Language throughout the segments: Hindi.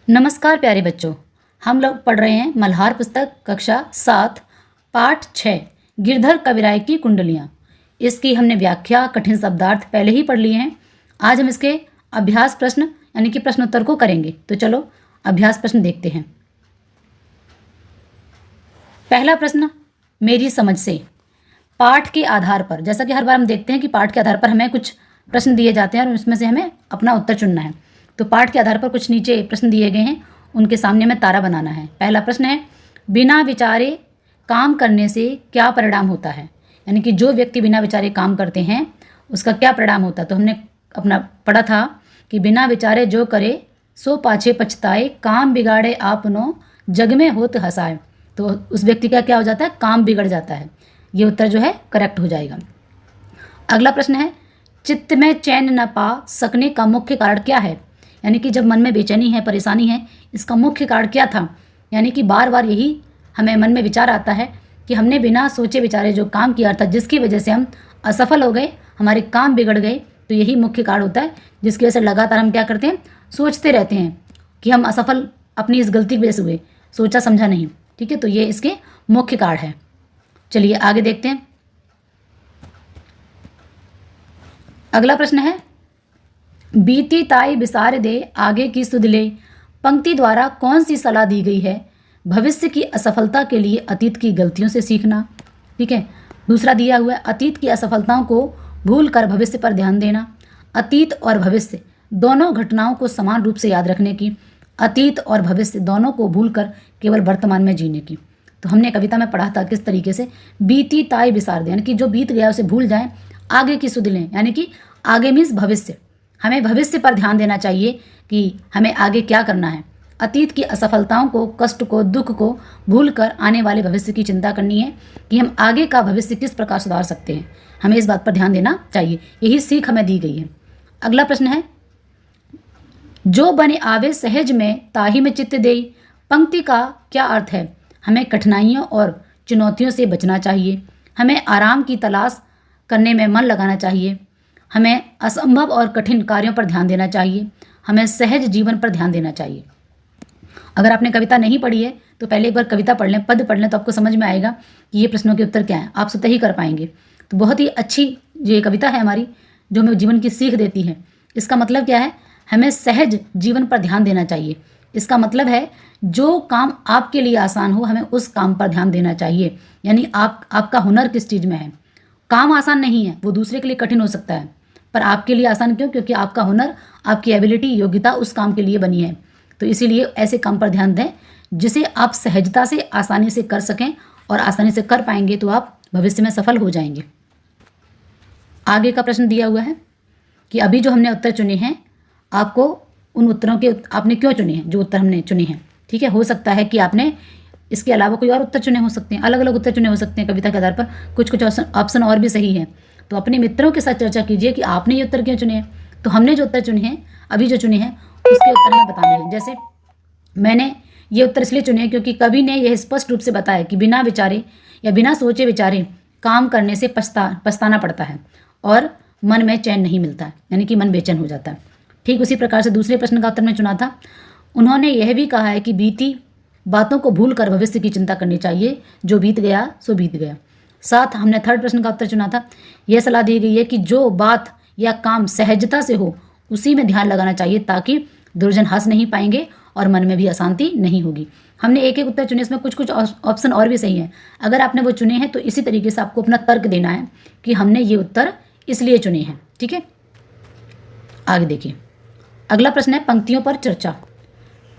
नमस्कार प्यारे बच्चों। हम लोग पढ़ रहे हैं मल्हार पुस्तक कक्षा 7 पाठ 6 गिरधर कविराय की कुंडलियाँ। इसकी हमने व्याख्या कठिन शब्दार्थ पहले ही पढ़ लिए हैं। आज हम इसके अभ्यास प्रश्न यानी कि प्रश्नोत्तर को करेंगे। तो चलो अभ्यास प्रश्न देखते हैं। पहला प्रश्न, मेरी समझ से पाठ के आधार पर, जैसा कि हर बार हम देखते हैं कि पाठ के आधार पर हमें कुछ प्रश्न दिए जाते हैं और उसमें से हमें अपना उत्तर चुनना है। तो पाठ के आधार पर कुछ नीचे प्रश्न दिए गए हैं, उनके सामने हमें तारा बनाना है। पहला प्रश्न है, बिना विचारे काम करने से क्या परिणाम होता है? यानी कि जो व्यक्ति बिना विचारे काम करते हैं उसका क्या परिणाम होता है? तो हमने अपना पढ़ा था कि बिना विचारे जो करे सो पाछे पछताए, काम बिगाड़े आपनो जग में होत हंसाए। तो उस व्यक्ति का क्या हो जाता है? काम बिगड़ जाता है। ये उत्तर जो है करेक्ट हो जाएगा। अगला प्रश्न है, चित्त में चैन न पा सकने का मुख्य कारण क्या है? यानी कि जब मन में बेचैनी है, परेशानी है, इसका मुख्य कारण क्या था? यानी कि बार बार यही हमें मन में विचार आता है कि हमने बिना सोचे विचारे जो काम किया था, जिसकी वजह से हम असफल हो गए, हमारे काम बिगड़ गए। तो यही मुख्य कारण होता है जिसकी वजह से लगातार हम क्या करते हैं? सोचते रहते हैं कि हम असफल अपनी इस गलती की वजह से हुए, सोचा समझा नहीं। ठीक है, तो ये इसके मुख्य कारण है। चलिए आगे देखते हैं। अगला प्रश्न है, बीती ताई बिसार दे आगे की सुध ले। पंक्ति द्वारा कौन सी सलाह दी गई है? भविष्य की असफलता के लिए अतीत की गलतियों से सीखना। ठीक है, दूसरा दिया हुआ है, अतीत की असफलताओं को भूल कर भविष्य पर ध्यान देना। अतीत और भविष्य दोनों घटनाओं को समान रूप से याद रखने की। अतीत और भविष्य दोनों को भूल कर केवल वर्तमान में जीने की। तो हमने कविता में पढ़ा था किस तरीके से, बीती ताई बिसार दे, यानी कि जो बीत गया उसे भूल जाएं, आगे की सुध लें, यानी कि आगे मीन्स भविष्य। हमें भविष्य पर ध्यान देना चाहिए कि हमें आगे क्या करना है। अतीत की असफलताओं को, कष्ट को, दुख को भूल कर आने वाले भविष्य की चिंता करनी है कि हम आगे का भविष्य किस प्रकार सुधार सकते हैं। हमें इस बात पर ध्यान देना चाहिए, यही सीख हमें दी गई है। अगला प्रश्न है, जो बने आवे सहज में ताही में चित्त दे। पंक्ति का क्या अर्थ है? हमें कठिनाइयों और चुनौतियों से बचना चाहिए, हमें आराम की तलाश करने में मन लगाना चाहिए, हमें असंभव और कठिन कार्यों पर ध्यान देना चाहिए, हमें सहज जीवन पर ध्यान देना चाहिए। अगर आपने कविता नहीं पढ़ी है तो पहले एक बार कविता पढ़ लें, पद पढ़ लें, तो आपको समझ में आएगा कि ये प्रश्नों के उत्तर क्या हैं। आप स्वतः ही कर पाएंगे। तो बहुत ही अच्छी ये कविता है हमारी, जो हमें जीवन की सीख देती है। इसका मतलब क्या है? हमें सहज जीवन पर ध्यान देना चाहिए। इसका मतलब है जो काम आपके लिए आसान हो, हमें उस काम पर ध्यान देना चाहिए। यानी आपका हुनर किस चीज़ में है। काम आसान नहीं है, वो दूसरे के लिए कठिन हो सकता है, पर आपके लिए आसान क्यों? क्योंकि आपका हुनर, आपकी एबिलिटी, योग्यता उस काम के लिए बनी है। तो इसीलिए ऐसे काम पर ध्यान दें जिसे आप सहजता से, आसानी से कर सकें, और आसानी से कर पाएंगे तो आप भविष्य में सफल हो जाएंगे। आगे का प्रश्न दिया हुआ है कि अभी जो हमने उत्तर चुने हैं, आपको उन उत्तरों के आपने क्यों चुने हैं, जो उत्तर हमने चुने हैं। ठीक है, हो सकता है कि आपने इसके अलावा कोई और उत्तर चुने हो सकते हैं, अलग अलग उत्तर चुने हो सकते हैं कविता के आधार पर। कुछ कुछ ऑप्शन और भी सही हैं। तो अपने मित्रों के साथ चर्चा कीजिए कि आपने ये उत्तर क्यों चुने हैं। तो हमने जो उत्तर चुने हैं, अभी जो चुने हैं, उसके उत्तर हमें बताने हैं। जैसे मैंने ये उत्तर इसलिए चुने हैं क्योंकि कवि ने यह स्पष्ट रूप से बताया कि बिना विचारे या बिना सोचे विचारे काम करने से पछताना पड़ता है और मन में चैन नहीं मिलता है, यानी कि मन बेचैन हो जाता है। ठीक उसी प्रकार से दूसरे प्रश्न का उत्तर मैं चुना था। उन्होंने यह भी कहा है कि बीती बातों को भूल कर भविष्य की चिंता करनी चाहिए, जो बीत गया सो बीत गया। साथ हमने थर्ड प्रश्न का उत्तर चुना था। यह सलाह दी गई है कि जो बात या काम सहजता से हो उसी में ध्यान लगाना चाहिए, ताकि दुर्जन हंस नहीं पाएंगे और मन में भी अशांति नहीं होगी। हमने एक एक उत्तर चुने, इसमें कुछ कुछ ऑप्शन और भी सही हैं। अगर आपने वो चुने हैं तो इसी तरीके से आपको अपना तर्क देना है कि हमने ये उत्तर इसलिए चुने हैं। ठीक है, आगे देखिए। अगला प्रश्न है, पंक्तियों पर चर्चा।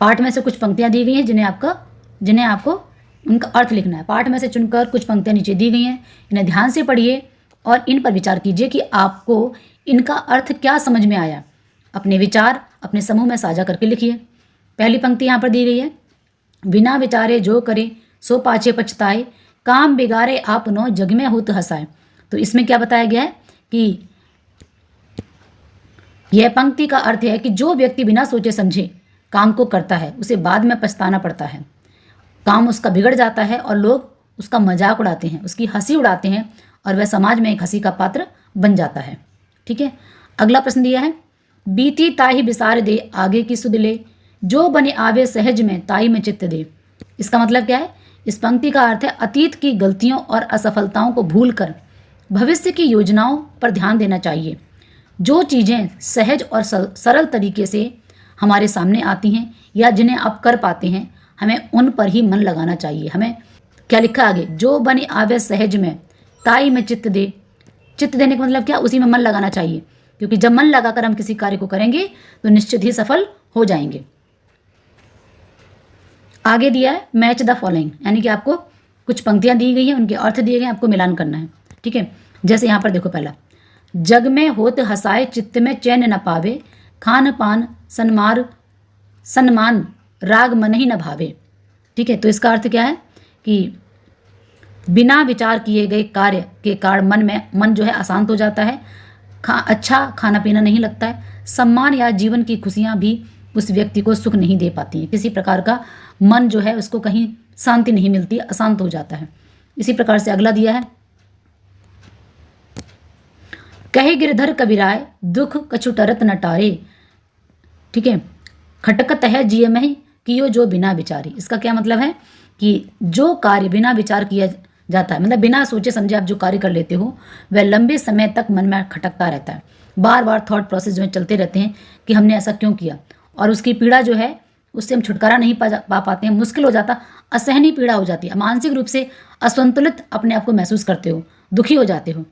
पाठ में से कुछ पंक्तियाँ दी गई हैं जिन्हें आपको उनका अर्थ लिखना है। पाठ में से चुनकर कुछ पंक्तियाँ नीचे दी गई हैं, इन्हें ध्यान से पढ़िए और इन पर विचार कीजिए कि आपको इनका अर्थ क्या समझ में आया। अपने विचार अपने समूह में साझा करके लिखिए। पहली पंक्ति यहाँ पर दी गई है, बिना विचारे जो करे सो पाछे पछताए, काम बिगाड़े आपनो जग में होत हंसाए। तो इसमें क्या बताया गया है कि यह पंक्ति का अर्थ है कि जो व्यक्ति बिना सोचे समझे काम को करता है उसे बाद में पछताना पड़ता है। काम उसका बिगड़ जाता है और लोग उसका मजाक उड़ाते हैं, उसकी हंसी उड़ाते हैं, और वह समाज में एक हंसी का पात्र बन जाता है। ठीक है, अगला प्रश्न दिया है, बीती ताही बिसार दे आगे की सुध ले। जो बने आवे सहज में ताई में चित्त दे। इसका मतलब क्या है? इस पंक्ति का अर्थ है अतीत की गलतियों और असफलताओं को भूलकर भविष्य की योजनाओं पर ध्यान देना चाहिए। जो चीज़ें सहज और सरल तरीके से हमारे सामने आती हैं या जिन्हें आप कर पाते हैं, हमें उन पर ही मन लगाना चाहिए। हमें क्या लिखा आगे? जो बने आवे सहज में ताई में चित्त दे। चित्त देने का मतलब क्या? उसी में मन लगाना चाहिए, क्योंकि जब मन लगाकर हम किसी कार्य को करेंगे तो निश्चित ही सफल हो जाएंगे। आगे दिया है मैच द फॉलोइंग, यानी कि आपको कुछ पंक्तियां दी गई हैं, उनके अर्थ दिए गए, आपको मिलान करना है। ठीक है, जैसे यहाँ पर देखो, पहला, जग में होत हसाए चित्त में चैन न पावे, खान पान सन्मान राग मन ही न भावे। ठीक है, तो इसका अर्थ क्या है कि बिना विचार किए गए कार्य के कारण मन जो है अशांत हो जाता है, अच्छा खाना पीना नहीं लगता है, सम्मान या जीवन की खुशियाँ भी उस व्यक्ति को सुख नहीं दे पाती हैं। किसी प्रकार का मन जो है उसको कहीं शांति नहीं मिलती, अशांत हो जाता है। इसी प्रकार से अगला दिया है, कहे गिरधर कबीराय दुख कछु टरत न टारे। ठीक है, खटकत है जिय में कियो जो बिना विचारी। इसका क्या मतलब है कि जो कार्य बिना विचार किया जाता है, मतलब बिना सोचे समझे आप जो कार्य कर लेते हो, वह लंबे समय तक मन में खटकता रहता है। बार बार थॉट प्रोसेस जो है चलते रहते हैं कि हमने ऐसा क्यों किया, और उसकी पीड़ा जो है उससे हम छुटकारा नहीं पा पाते हैं, मुश्किल हो जाता, असहनीय पीड़ा हो जाती है, मानसिक रूप से असंतुलित अपने आप को महसूस करते हो, दुखी हो जाते हो।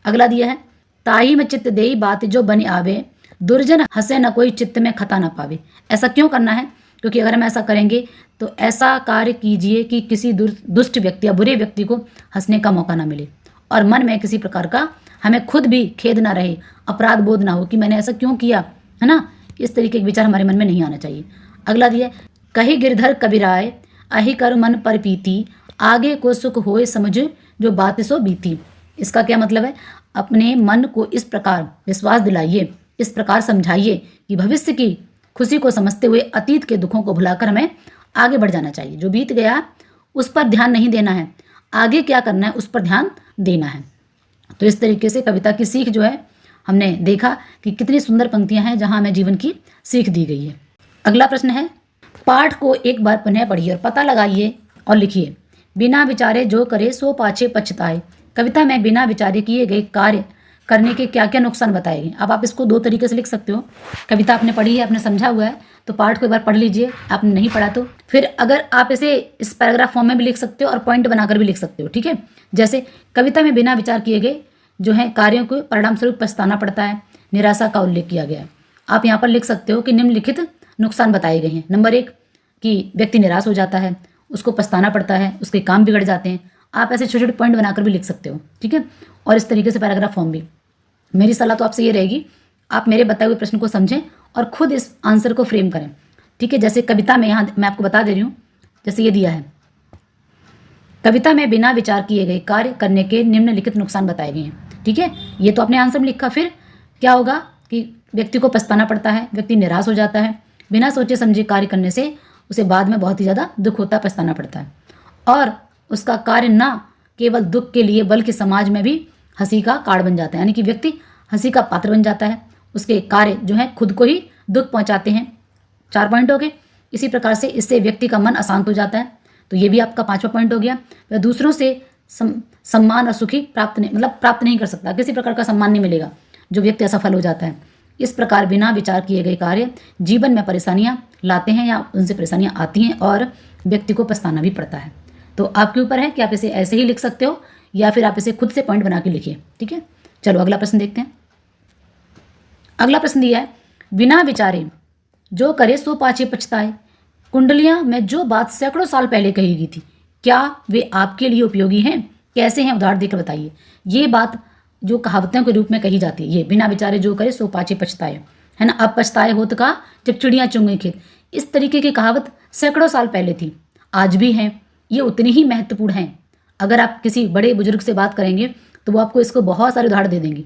अगला दिया है, ताही में चित्त देई बात जो बने आवे, दुर्जन हंसे न कोई चित्त में खता न पावे। ऐसा क्यों करना है? क्योंकि अगर हम ऐसा करेंगे तो ऐसा कार्य कीजिए कि किसी दुष्ट व्यक्ति या बुरे व्यक्ति को हंसने का मौका ना मिले, और मन में किसी प्रकार का हमें खुद भी खेद ना रहे, अपराध बोध ना हो कि मैंने ऐसा क्यों किया, है ना। इस तरीके के विचार हमारे मन में नहीं आना चाहिए। अगला दिया, कही गिरधर कबीराय अहि कर मन पर पीती, आगे को सुख होए समझ जो बात सो बीती। इसका क्या मतलब है? अपने मन को इस प्रकार विश्वास दिलाइए, इस प्रकार समझाइए कि भविष्य की खुशी को समझते हुए अतीत के दुखों को भुलाकर हमें आगे बढ़ जाना चाहिए। जो बीत गया उस पर ध्यान नहीं देना है, आगे क्या करना है उस पर ध्यान देना है। तो इस तरीके से कविता की सीख जो है हमने देखा कि कितनी सुंदर पंक्तियां हैं जहां हमें जीवन की सीख दी गई है। अगला प्रश्न है, पाठ को एक बार पुनः पढ़िए और पता लगाइए और लिखिए, बिना विचारे जो करे सो पाछे पछताए। कविता में बिना विचारे किए गए कार्य करने के क्या क्या नुकसान बताए गए। अब आप इसको दो तरीके से लिख सकते हो। कविता आपने पढ़ी है, आपने समझा हुआ है, तो पाठ को एक बार पढ़ लीजिए। आपने नहीं पढ़ा तो फिर अगर आप इसे इस पैराग्राफ फॉर्म में भी लिख सकते हो और पॉइंट बनाकर भी लिख सकते हो। ठीक है, जैसे कविता में बिना विचार किए गए जो है कार्यों को परिणाम स्वरूप पछताना पड़ता है, निराशा का उल्लेख किया गया है। आप यहाँ पर लिख सकते हो कि निम्नलिखित नुकसान बताए गए हैं। नंबर 1 कि व्यक्ति निराश हो जाता है, उसको पछताना पड़ता है, उसके काम बिगड़ जाते हैं। आप ऐसे छोटे छोटे पॉइंट बनाकर भी लिख सकते हो। ठीक है, और इस तरीके से पैराग्राफ फॉर्म भी। मेरी सलाह तो आपसे ये रहेगी, आप मेरे बताए हुए प्रश्न को समझें और खुद इस आंसर को फ्रेम करें। ठीक है, जैसे कविता में यहाँ मैं आपको बता दे रही हूँ, जैसे ये दिया है, कविता में बिना विचार किए गए कार्य करने के निम्नलिखित नुकसान बताए गए हैं। ठीक है, ये तो अपने आंसर में लिखा। फिर क्या होगा कि व्यक्ति को पछताना पड़ता है, व्यक्ति निराश हो जाता है, बिना सोचे समझे कार्य करने से उसे बाद में बहुत ही ज़्यादा दुख होता है, पछताना पड़ता है, और उसका कार्य ना केवल दुख के लिए बल्कि समाज में भी हंसी का कारण बन जाता है, यानी कि व्यक्ति हंसी का पात्र बन जाता है। उसके कार्य जो है खुद को ही दुख पहुंचाते हैं। 4 पॉइंट हो गए। इसी प्रकार से इससे व्यक्ति का मन अशांत हो जाता है, तो ये भी आपका 5वां पॉइंट हो गया। वह दूसरों से सम्मान और सुखी प्राप्त नहीं कर सकता, किसी प्रकार का सम्मान नहीं मिलेगा जो व्यक्ति असफल हो जाता है। इस प्रकार बिना विचार किए गए कार्य जीवन में परेशानियां लाते हैं या उनसे परेशानियां आती हैं और व्यक्ति को पछताना भी पड़ता है। तो आपके ऊपर है कि आप इसे ऐसे ही लिख सकते हो या फिर आप इसे खुद से पॉइंट बना के लिखिए। ठीक है, चलो अगला प्रश्न देखते हैं। अगला प्रश्न दिया है, बिना विचारे जो करे सो पाछे पछताए। कुंडलियां में जो बात सैकड़ों साल पहले कही गई थी, क्या वे आपके लिए उपयोगी हैं? कैसे हैं, उदाहरण देकर बताइए। ये बात जो कहावतों के रूप में कही जाती है, ये बिना विचारे जो करे सो पाछे पछताए, है ना। अब पछताए होत का जब चिड़ियाँ चुंग गई खेत, इस तरीके की कहावत सैकड़ों साल पहले थी, आज भी हैं। ये उतनी ही महत्वपूर्ण हैं। अगर आप किसी बड़े बुजुर्ग से बात करेंगे तो वो आपको इसको बहुत सारे उदाहरण दे देंगे।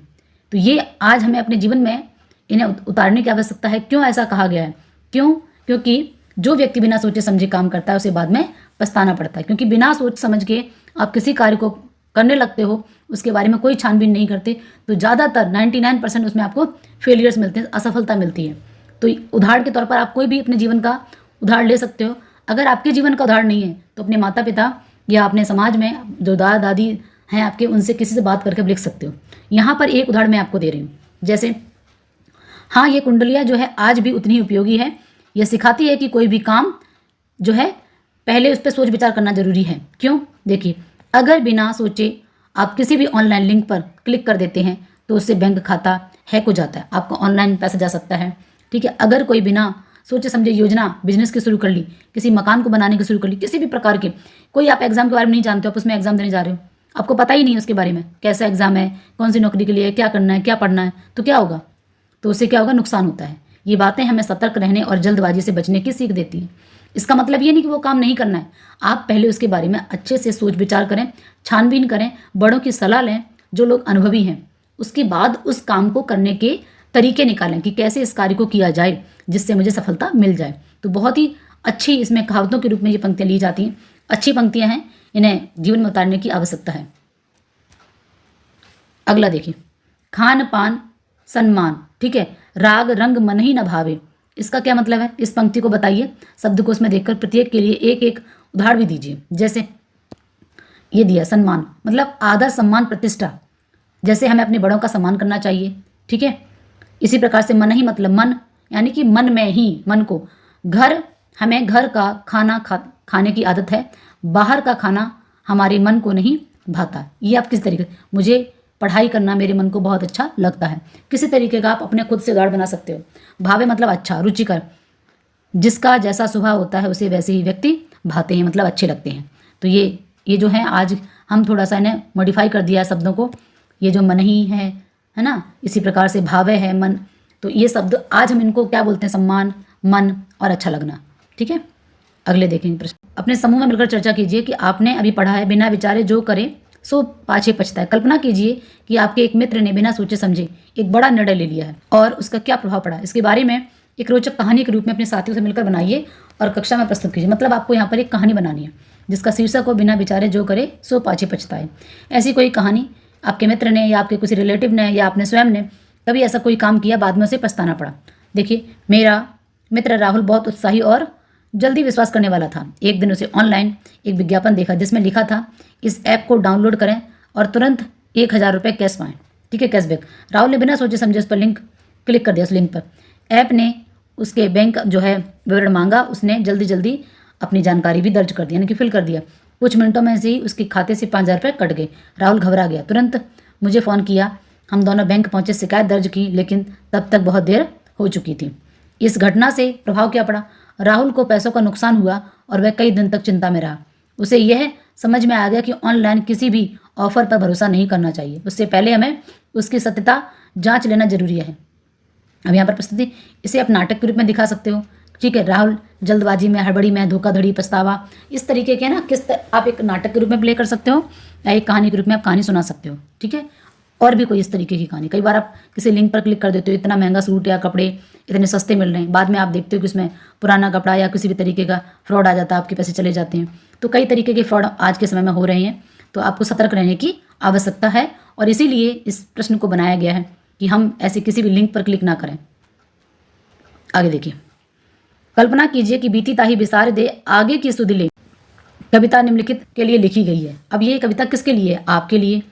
तो ये आज हमें अपने जीवन में इन्हें उतारने की आवश्यकता है। क्यों ऐसा कहा गया है? क्यों? क्योंकि जो व्यक्ति बिना सोचे समझे काम करता है उसे बाद में पछताना पड़ता है। क्योंकि बिना सोच समझ के आप किसी कार्य को करने लगते हो, उसके बारे में कोई छानबीन नहीं करते, तो ज़्यादातर 99% उसमें आपको फेलियर्स मिलते हैं, असफलता मिलती है। तो उदाहरण के तौर पर आप कोई भी अपने जीवन का उदाहरण ले सकते हो। अगर आपके जीवन का उदाहरण नहीं है तो अपने माता पिता या अपने समाज में जो दादा दादी हैं आपके, उनसे किसी से बात करके आप लिख सकते हो। यहाँ पर एक उदाहरण मैं आपको दे रही हूँ। जैसे हाँ, ये कुंडलियाँ जो है आज भी उतनी ही उपयोगी है। यह सिखाती है कि कोई भी काम जो है पहले उस पर सोच विचार करना जरूरी है। क्यों? देखिए, अगर बिना सोचे आप किसी भी ऑनलाइन लिंक पर क्लिक कर देते हैं तो उससे बैंक खाता हैक हो जाता है, आपका ऑनलाइन पैसा जा सकता है। ठीक है, अगर कोई बिना सोचे समझे योजना बिजनेस की शुरू कर ली, किसी मकान को बनाने की शुरू कर ली, किसी भी प्रकार के, कोई आप एग्जाम के बारे में नहीं जानते हो, आप उसमें एग्जाम देने जा रहे हो, आपको पता ही नहीं है उसके बारे में, कैसा एग्जाम है, कौन सी नौकरी के लिए, क्या करना है, क्या पढ़ना है, तो क्या होगा? तो उससे क्या होगा? नुकसान होता है। ये बातें हमें सतर्क रहने और जल्दबाजी से बचने की सीख देती है। इसका मतलब ये नहीं कि वो काम नहीं करना है, आप पहले उसके बारे में अच्छे से सोच विचार करें, छानबीन करें, बड़ों की सलाह लें, जो लोग अनुभवी हैं, उसके बाद उस काम को करने के तरीके निकालें कि कैसे इस कार्य को किया जाए जिससे मुझे सफलता मिल जाए। तो बहुत ही अच्छी इसमें कहावतों के रूप में ये पंक्तियाँ ली जाती हैं, अच्छी पंक्तियाँ हैं, इन्हें जीवन में उतारने की आवश्यकता है। अगला देखिए, खान पान सम्मान, ठीक है, राग रंग मन ही न भावे। इसका क्या मतलब है? इस पंक्ति को बताइए, शब्दकोश में देखकर प्रत्येक के लिए एक एक उदाहरण भी दीजिए। जैसे ये दिया सम्मान, मतलब आदर सम्मान प्रतिष्ठा, जैसे हमें अपने बड़ों का सम्मान करना चाहिए। ठीक है, इसी प्रकार से मन ही, मतलब मन यानी कि मन में ही, मन को, घर, हमें घर का खाना खाने की आदत है, बाहर का खाना हमारे मन को नहीं भाता। ये आप किस तरीके, मुझे पढ़ाई करना मेरे मन को बहुत अच्छा लगता है, किसी तरीके का आप अपने खुद से उदाहरण बना सकते हो। भावे मतलब अच्छा, रुचिकर, जिसका जैसा स्वभाव होता है उसे वैसे ही व्यक्ति भाते हैं, मतलब अच्छे लगते हैं। तो ये जो है आज हम थोड़ा सा इन्हें मॉडिफाई कर दिया है शब्दों को। ये जो मन ही है ना, इसी प्रकार से भावे है मन, तो ये शब्द आज हम इनको क्या बोलते हैं? सम्मान, मन और अच्छा लगना। ठीक है, अगले देखेंगे प्रश्न। अपने समूह में मिलकर चर्चा कीजिए कि आपने अभी पढ़ा है, बिना विचारे जो करे सो पाछे पछताए। कल्पना कीजिए कि आपके एक मित्र ने बिना सोचे समझे एक बड़ा निर्णय ले लिया है और उसका क्या प्रभाव पड़ा। इसके बारे में एक रोचक कहानी के रूप में अपने साथियों से मिलकर बनाइए और कक्षा में प्रस्तुत कीजिए। मतलब आपको यहाँ पर एक कहानी बनानी है जिसका शीर्षक हो बिना विचारे जो करे सो पाछे पछताए। ऐसी कोई कहानी आपके मित्र ने या आपके किसी रिलेटिव ने या आपने स्वयं ने कभी ऐसा कोई काम किया, बाद में उसे पछताना पड़ा। देखिए, मेरा मित्र राहुल बहुत उत्साही और जल्दी विश्वास करने वाला था। एक दिन उसे ऑनलाइन एक विज्ञापन देखा जिसमें लिखा था, इस ऐप को डाउनलोड करें और तुरंत 1000 रुपये कैश पाएँ। ठीक है, कैशबैक। राहुल ने बिना सोचे समझे उस पर लिंक क्लिक कर दिया। उस लिंक पर ऐप ने उसके बैंक जो है विवरण मांगा। उसने जल्दी अपनी जानकारी भी दर्ज कर दी, यानी कि फिल कर दिया। कुछ मिनटों में से ही उसके खाते से 5000 रुपये कट गए। राहुल घबरा गया, तुरंत मुझे फ़ोन किया। हम दोनों बैंक पहुंचे, शिकायत दर्ज की, लेकिन तब तक बहुत देर हो चुकी थी। इस घटना से प्रभाव क्या पड़ा? राहुल को पैसों का नुकसान हुआ और वह कई दिन तक चिंता में रहा। उसे यह समझ में आ गया कि ऑनलाइन किसी भी ऑफर पर भरोसा नहीं करना चाहिए, उससे पहले हमें उसकी सत्यता जांच लेना जरूरी है। अब यहाँ पर प्रस्तुति, इसे आप नाटक के रूप में दिखा सकते हो। ठीक है, राहुल जल्दबाजी में, हड़बड़ी में, धोखाधड़ी, पछतावा, इस तरीके के ना आप एक नाटक के रूप में प्ले कर सकते हो या एक कहानी के रूप में आप कहानी सुना सकते हो। ठीक है, और भी कोई इस तरीके की कहानी। कई बार आप किसी लिंक पर क्लिक कर देते हो, इतना महंगा सूट या कपड़े इतने सस्ते मिल रहे हैं, बाद में आप देखते हो कि उसमें पुराना कपड़ा या किसी भी तरीके का फ्रॉड आ जाता है, आपके पैसे चले जाते हैं। तो कई तरीके के फ्रॉड आज के समय में हो रहे हैं, तो आपको सतर्क रहने की आवश्यकता है और इसीलिए इस प्रश्न को बनाया गया है कि हम ऐसे किसी भी लिंक पर क्लिक ना करें। आगे देखिए, कल्पना कीजिए कि बीती ताही बिसार दे आगे की सुध ले। कविता निम्नलिखित के लिए लिखी गई है। अब ये कविता किसके लिए है? आपके लिए।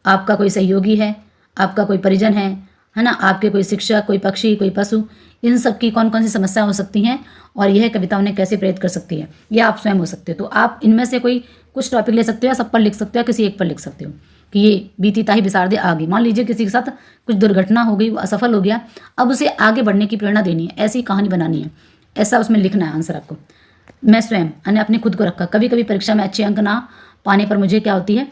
आपका कोई सहयोगी है, आपका कोई परिजन है ना, आपके कोई शिक्षक, कोई पक्षी, कोई पशु, इन सब की कौन कौन सी समस्याएं हो सकती हैं और यह कविता उन्हें कैसे प्रेरित कर सकती है, यह आप स्वयं हो सकते हो। तो आप इनमें से कोई कुछ टॉपिक ले सकते हो या सब पर लिख सकते हो या किसी एक पर लिख सकते हो कि ये बीती ताही बिसार दे आगे। मान लीजिए किसी के साथ कुछ दुर्घटना हो गई, वो असफल हो गया, अब उसे आगे बढ़ने की प्रेरणा देनी है, ऐसी कहानी बनानी है, ऐसा उसमें लिखना है आंसर आपको। मैं स्वयं अपने खुद को रखा। कभी कभी परीक्षा में अच्छे अंक ना पाने पर मुझे क्या होती है,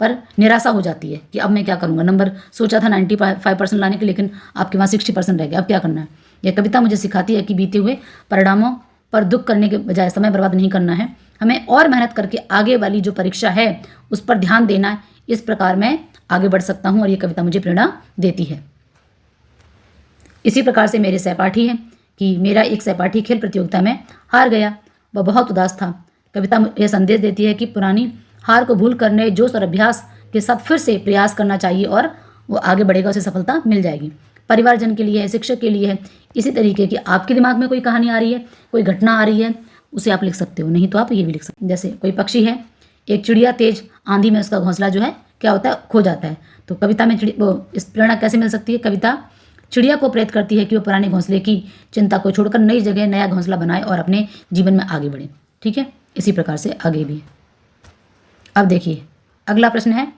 पर निराशा हो जाती है कि अब मैं क्या करूँगा। नंबर सोचा था 95% लाने के, लेकिन आपके वहाँ 60% रह गया, अब क्या करना है। यह कविता मुझे सिखाती है कि बीते हुए परिणामों पर दुख करने के बजाय समय बर्बाद नहीं करना है, हमें और मेहनत करके आगे वाली जो परीक्षा है उस पर ध्यान देना है। इस प्रकार मैं आगे बढ़ सकता हूँ और ये कविता मुझे प्रेरणा देती है। इसी प्रकार से मेरे सहपाठी हैं कि मेरा एक सहपाठी खेल प्रतियोगिता में हार गया, वह बहुत उदास था। कविता यह संदेश देती है कि पुरानी हार को भूल कर नए जोश और अभ्यास के साथ फिर से प्रयास करना चाहिए और वो आगे बढ़ेगा, उसे सफलता मिल जाएगी। परिवारजन के लिए है, शिक्षक के लिए है। इसी तरीके की आपके दिमाग में कोई कहानी आ रही है, कोई घटना आ रही है, उसे आप लिख सकते हो। नहीं तो आप ये भी लिख सकते हो, जैसे कोई पक्षी है, एक चिड़िया तेज आंधी में उसका घोंसला जो है क्या होता है, खो जाता है। तो कविता में इस प्रेरणा कैसे मिल सकती है? कविता चिड़िया को प्रेरित करती है कि वो पुराने घोंसले की चिंता को छोड़कर नई जगह नया घोंसला बनाए और अपने जीवन में आगे बढ़े। ठीक है, इसी प्रकार से आगे भी। अब देखिए अगला प्रश्न है,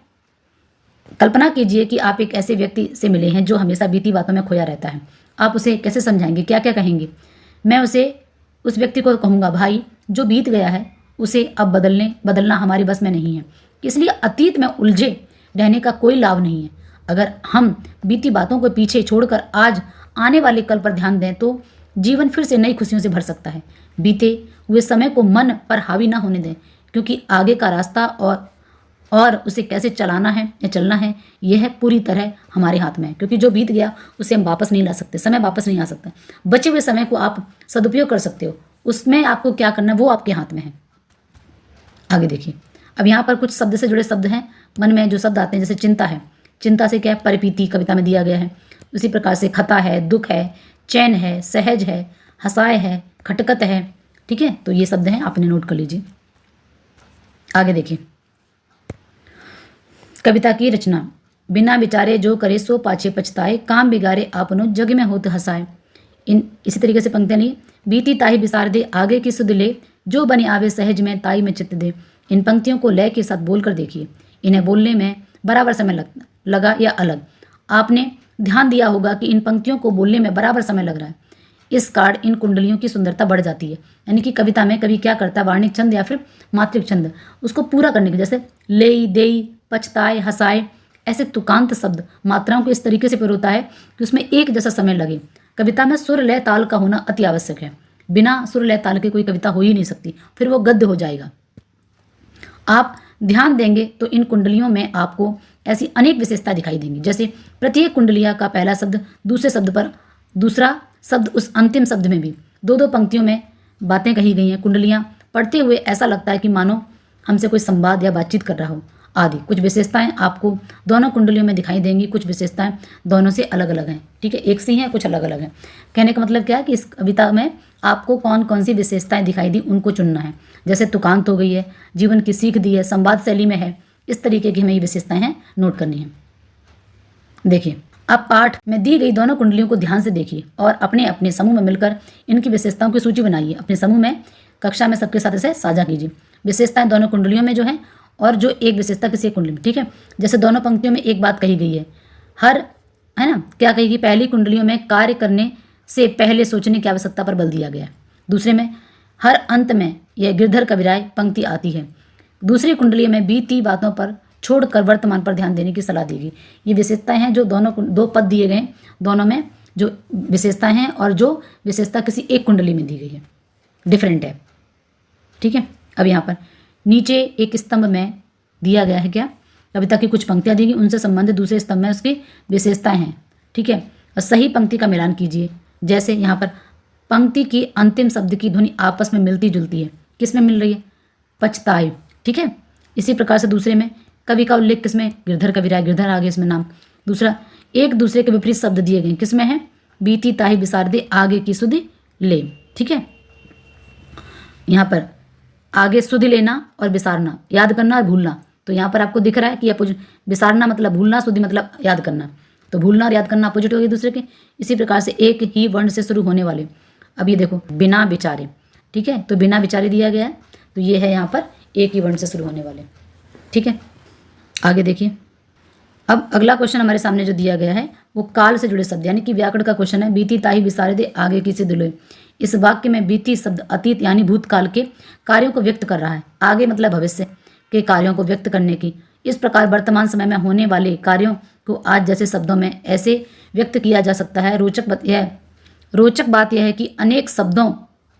कल्पना कीजिए कि आप एक ऐसे व्यक्ति से मिले हैं जो हमेशा बीती बातों में खोया रहता है। आप उसे कैसे समझाएंगे, क्या क्या कहेंगे? मैं उस व्यक्ति को कहूँगा, भाई जो बीत गया है उसे अब बदलना हमारी बस में नहीं है, इसलिए अतीत में उलझे रहने का कोई लाभ नहीं है। अगर हम बीती बातों को पीछे छोड़कर आज आने वाले कल पर ध्यान दें तो जीवन फिर से नई खुशियों से भर सकता है। बीते हुए समय को मन पर हावी ना होने दें, क्योंकि आगे का रास्ता और उसे कैसे चलाना है या चलना है यह पूरी तरह हमारे हाथ में है। क्योंकि जो बीत गया उसे हम वापस नहीं ला सकते, समय वापस नहीं आ सकता। बचे हुए समय को आप सदुपयोग कर सकते हो, उसमें आपको क्या करना है वो आपके हाथ में है। आगे देखिए, अब यहाँ पर कुछ शब्द से जुड़े शब्द हैं, मन में जो शब्द आते हैं, जैसे चिंता है, चिंता से क्या है, परिपीति कविता में दिया गया है। उसी प्रकार से खता है, दुख है, चैन है, सहज है, हसाए है, खटकत है। ठीक है, तो ये शब्द हैं, आपने नोट कर लीजिए। आगे देखिए, कविता की रचना, बिना विचारे जो करे सो पाछे पछताए, काम बिगारे आपनो जग में होत हसाए। इसी तरीके से पंक्तियां ली, बीती ताही बिसार दे आगे की सुध ले, जो बने आवे सहज में ताई में चित्त दे। इन पंक्तियों को लय के साथ बोलकर देखिए, इन्हें बोलने में बराबर समय लगा या अलग? आपने ध्यान दिया होगा कि इन पंक्तियों को बोलने में बराबर समय लग रहा है। इस कारण इन कुंडलियों की सुंदरता बढ़ जाती है। यानी कि कविता में कभी क्या करता है, वार्णिक छंद या फिर मात्रिक छंद, उसको पूरा करने के, जैसे लेई, देई, पछताए, हसाए, ऐसे तुकांत शब्द मात्राओं को इस तरीके से पिरोता है कि उसमें एक जैसा समय लगे। कविता में सुर लय ताल का होना अति आवश्यक है। बिना सुर लय ताल के कोई कविता हो ही नहीं सकती, फिर वो गद्य हो जाएगा। आप ध्यान देंगे तो इन कुंडलियों में आपको ऐसी अनेक विशेषता दिखाई देंगी, जैसे प्रत्येक कुंडलिया का पहला शब्द दूसरे शब्द पर, दूसरा शब्द उस अंतिम शब्द में भी, दो दो पंक्तियों में बातें कही गई हैं। कुंडलियाँ पढ़ते हुए ऐसा लगता है कि मानो हमसे कोई संवाद या बातचीत कर रहा हो आदि। कुछ विशेषताएं आपको दोनों कुंडलियों में दिखाई देंगी, कुछ विशेषताएं दोनों से अलग अलग हैं। ठीक है, एक सी हैं, कुछ अलग अलग हैं। कहने का मतलब क्या है कि इस कविता में आपको कौन कौन सी विशेषताएं दिखाई दी उनको चुनना है। जैसे तुकांत हो गई है, जीवन की सीख दी है, संवाद शैली में है, इस तरीके की हमें ये विशेषताएं हैं नोट करनी है। देखिए, आप पाठ में दी गई दोनों कुंडलियों को ध्यान से देखिए और अपने अपने समूह में मिलकर इनकी विशेषताओं की सूची बनाइए। अपने समूह में कक्षा में सबके साथ इसे साझा कीजिए। विशेषताएं दोनों कुंडलियों में जो है और जो एक विशेषता किसी एक कुंडली में। ठीक है, जैसे दोनों पंक्तियों में एक बात कही गई है, हर, है ना, क्या कही, पहली कुंडलियों में कार्य करने से पहले सोचने की आवश्यकता पर बल दिया गया है। दूसरे में हर अंत में यह गिरधर कविराय पंक्ति आती है। दूसरी कुंडली में बीती बातों पर छोड़कर वर्तमान पर ध्यान देने की सलाह दी गई। ये विशेषताएं हैं जो दोनों दो पद दिए गए, दोनों में जो विशेषताएं हैं और जो विशेषता किसी एक कुंडली में दी गई है, डिफरेंट है। ठीक है, अब यहाँ पर नीचे एक स्तंभ में दिया गया है, क्या, कविता की कुछ पंक्तियाँ दी गई, उनसे संबंधित दूसरे स्तंभ में उसकी विशेषताएं हैं। ठीक है, और सही पंक्ति का मिलान कीजिए। जैसे यहाँ पर पंक्ति की अंतिम शब्द की ध्वनि आपस में मिलती जुलती है, किस में मिल रही है, पछताए। ठीक है, इसी प्रकार से दूसरे में कवि का उल्लेख किसमें, गिरधर कविराय, गिरधर आगे इसमें नाम। दूसरा, एक दूसरे के विपरीत शब्द दिए गए, किसमें है, बीती ताही बिसार दे आगे की सुधि ले। ठीक है, यहाँ पर आगे सुधि लेना और बिसारना, याद करना और भूलना। तो यहाँ पर आपको दिख रहा है कि अपोजिट, बिसारना मतलब भूलना, सुधि मतलब याद करना। तो भूलना और याद करना अपोजिट हो गए दूसरे के। इसी प्रकार से एक ही वर्ण से शुरू होने वाले, अब ये देखो, बिना विचारे। ठीक है, तो बिना विचारे दिया गया है, तो ये है यहाँ पर एक ही वर्ण से शुरू होने वाले। ठीक है, आगे देखिए, अब अगला क्वेश्चन हमारे सामने जो दिया गया है वो काल से जुड़े शब्द, यानी कि व्याकरण का क्वेश्चन है। बीती ताही बिसारे दे आगे की सिद्ध लोय। इस वाक्य में बीती शब्द अतीत यानी भूतकाल के कार्यों को व्यक्त कर रहा है, आगे मतलब भविष्य के कार्यों को व्यक्त करने की। इस प्रकार वर्तमान समय में होने वाले कार्यों को आज जैसे शब्दों में ऐसे व्यक्त किया जा सकता है। रोचक बात यह है कि अनेक शब्दों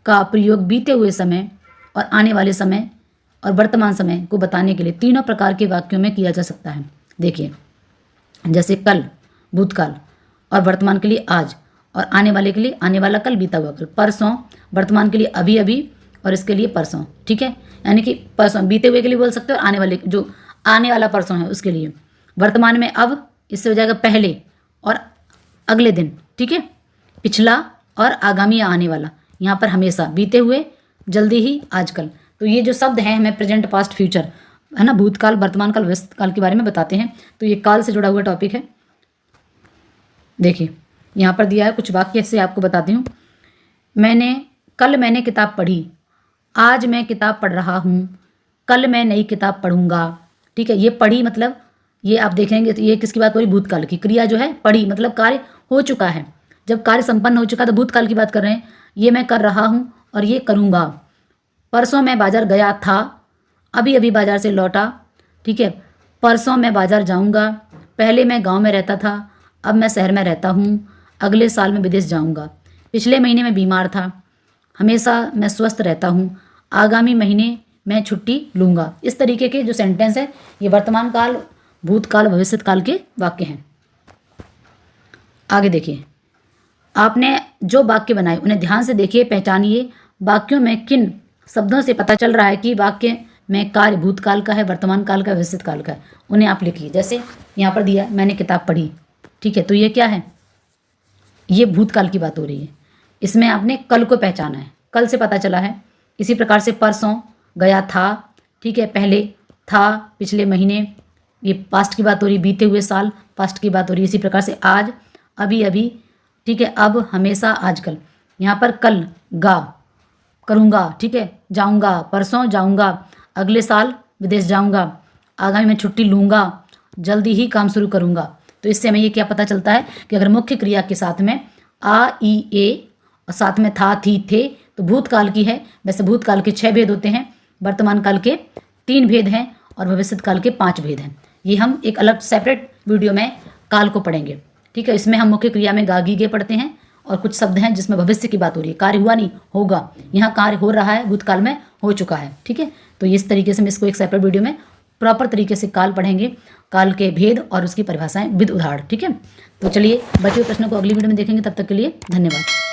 का प्रयोग बीते हुए समय और आने वाले समय और वर्तमान समय को बताने के लिए तीनों प्रकार के वाक्यों में किया जा सकता है। देखिए, जैसे कल भूतकाल और वर्तमान के लिए आज, और आने वाले के लिए आने वाला कल, बीता हुआ कल, परसों वर्तमान के लिए अभी अभी और इसके लिए परसों। ठीक है, यानी कि परसों बीते हुए के लिए बोल सकते हो, आने वाले जो आने वाला परसों है उसके लिए। वर्तमान में अब, इससे हो जाएगा पहले, और अगले दिन, ठीक है, पिछला और आगामी या आने वाला, यहाँ पर हमेशा, बीते हुए, जल्दी ही, आजकल। तो ये जो शब्द हैं हमें प्रेजेंट, पास्ट, फ्यूचर, है ना, भूतकाल, वर्तमान काल, भविष्य काल के बारे में बताते हैं। तो ये काल से जुड़ा हुआ टॉपिक है। देखिए यहाँ पर दिया है कुछ वाक्य से आपको बताती हूँ। कल मैंने किताब पढ़ी, आज मैं किताब पढ़ रहा हूँ, कल मैं नई किताब पढ़ूंगा। ठीक है, ये पढ़ी मतलब ये आप देखेंगे तो ये किसकी बात हो रही, भूतकाल की। क्रिया जो है पढ़ी मतलब कार्य हो चुका है, जब कार्य संपन्न हो चुका तो भूतकाल की बात कर रहे हैं। ये मैं कर रहा हूँ और ये करूँगा। परसों मैं बाजार गया था, अभी अभी बाजार से लौटा। ठीक है, परसों मैं बाजार जाऊँगा, पहले मैं गाँव में रहता था, अब मैं शहर में रहता हूँ, अगले साल मैं विदेश जाऊँगा, पिछले महीने मैं बीमार था, हमेशा मैं स्वस्थ रहता हूँ, आगामी महीने मैं छुट्टी लूँगा। इस तरीके के जो सेंटेंस है ये वर्तमान काल, भूतकाल, भविष्य काल के वाक्य हैं। आगे देखिए, आपने जो वाक्य बनाए उन्हें ध्यान से देखिए, पहचानिए वाक्यों में किन शब्दों से पता चल रहा है कि वाक्य में कार्य भूतकाल का है, वर्तमान काल का, भविष्य काल का है, उन्हें आप लिखिए। जैसे यहाँ पर दिया मैंने किताब पढ़ी, ठीक है, तो ये क्या है, ये भूतकाल की बात हो रही है। इसमें आपने कल को पहचाना है, कल से पता चला है। इसी प्रकार से परसों गया था, ठीक है, पहले था, पिछले महीने, ये पास्ट की बात हो रही, बीते हुए साल पास्ट की बात हो रही। इसी प्रकार से आज, अभी अभी, ठीक है, अब, हमेशा, आजकल। यहाँ पर कल, गा, करूँगा, ठीक है, जाऊँगा, परसों जाऊँगा, अगले साल विदेश जाऊँगा, आगामी में छुट्टी लूँगा, जल्दी ही काम शुरू करूँगा। तो इससे हमें ये क्या पता चलता है कि अगर मुख्य क्रिया के साथ में आ, ई, ए और साथ में था, थी, थे, तो भूतकाल की है। वैसे भूतकाल के 6 भेद होते हैं, वर्तमान काल के 3 भेद हैं और भविष्य काल के 5 भेद हैं। ये हम एक अलग सेपरेट वीडियो में काल को पढ़ेंगे। ठीक है, इसमें हम मुख्य क्रिया में गा, गी, गे पढ़ते हैं और कुछ शब्द हैं जिसमें भविष्य की बात हो रही है, कार्य हुआ नहीं, होगा। यहाँ कार्य हो रहा है, भूतकाल में हो चुका है। ठीक है, तो इस तरीके से हम इसको एक सेपरेट वीडियो में प्रॉपर तरीके से काल पढ़ेंगे, काल के भेद और उसकी परिभाषाएं विद उदाहरण। ठीक है, तो चलिए बचे हुए प्रश्नों को अगली वीडियो में देखेंगे। तब तक के लिए धन्यवाद।